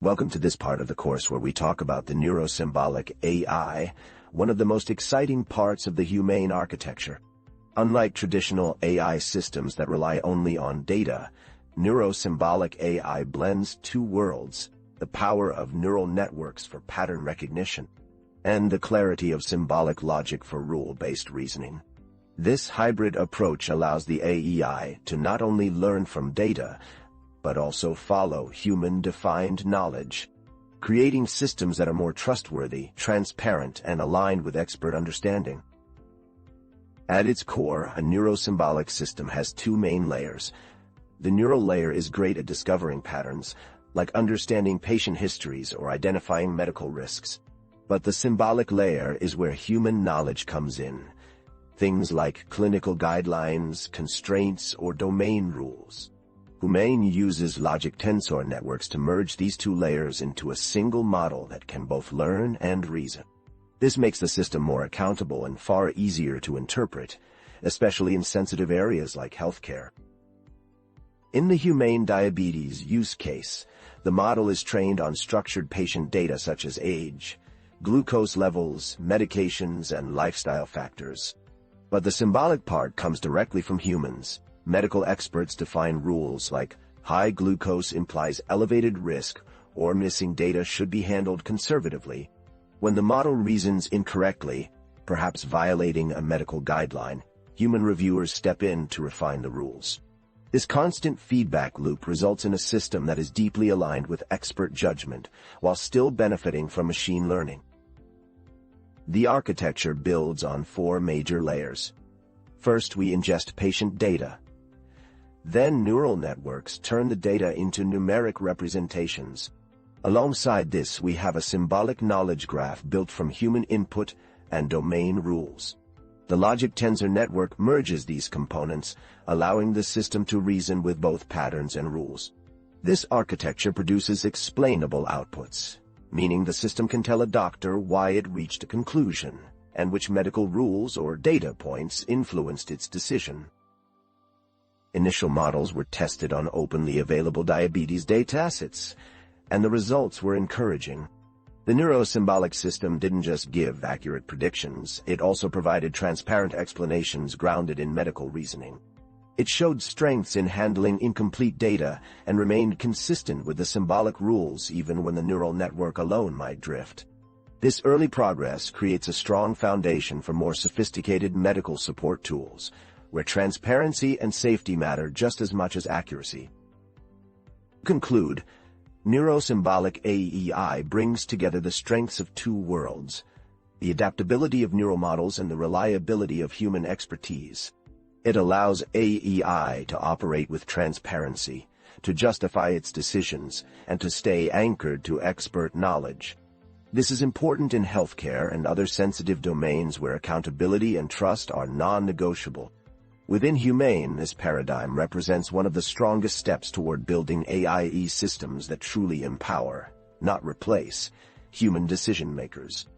Welcome to this part of the course where we talk about the neuro-symbolic AI, one of the most exciting parts of the HumAIne architecture. Unlike traditional AI systems that rely only on data, neuro-symbolic AI blends two worlds, the power of neural networks for pattern recognition and the clarity of symbolic logic for rule-based reasoning. This hybrid approach allows the AI to not only learn from data, but also follow human-defined knowledge, creating systems that are more trustworthy, transparent, and aligned with expert understanding. At its core, a neuro-symbolic system has two main layers. The neural layer is great at discovering patterns, like understanding patient histories or identifying medical risks. But the symbolic layer is where human knowledge comes in. Things like clinical guidelines, constraints, or domain rules. HumAIne uses logic tensor networks to merge these two layers into a single model that can both learn and reason. This makes the system more accountable and far easier to interpret, especially in sensitive areas like healthcare. In the HumAIne diabetes use case, the model is trained on structured patient data such as age, glucose levels, medications, and lifestyle factors. But the symbolic part comes directly from humans. Medical experts define rules like high glucose implies elevated risk or missing data should be handled conservatively. When the model reasons incorrectly, perhaps violating a medical guideline, human reviewers step in to refine the rules. This constant feedback loop results in a system that is deeply aligned with expert judgment while still benefiting from machine learning. The architecture builds on four major layers. First, we ingest patient data. Then neural networks turn the data into numeric representations. Alongside this, we have a symbolic knowledge graph built from human input and domain rules. The logic tensor network merges these components, allowing the system to reason with both patterns and rules. This architecture produces explainable outputs, meaning the system can tell a doctor why it reached a conclusion and which medical rules or data points influenced its decision. Initial models were tested on openly available diabetes datasets, and the results were encouraging. The neuro-symbolic system didn't just give accurate predictions, it also provided transparent explanations grounded in medical reasoning. It showed strengths in handling incomplete data and remained consistent with the symbolic rules even when the neural network alone might drift. This early progress creates a strong foundation for more sophisticated medical support tools, where transparency and safety matter just as much as accuracy. To conclude, neuro-symbolic AI brings together the strengths of two worlds, the adaptability of neural models and the reliability of human expertise. It allows AI to operate with transparency, to justify its decisions, and to stay anchored to expert knowledge. This is important in healthcare and other sensitive domains where accountability and trust are non-negotiable. Within HumAIne, this paradigm represents one of the strongest steps toward building AI systems that truly empower, not replace, human decision-makers.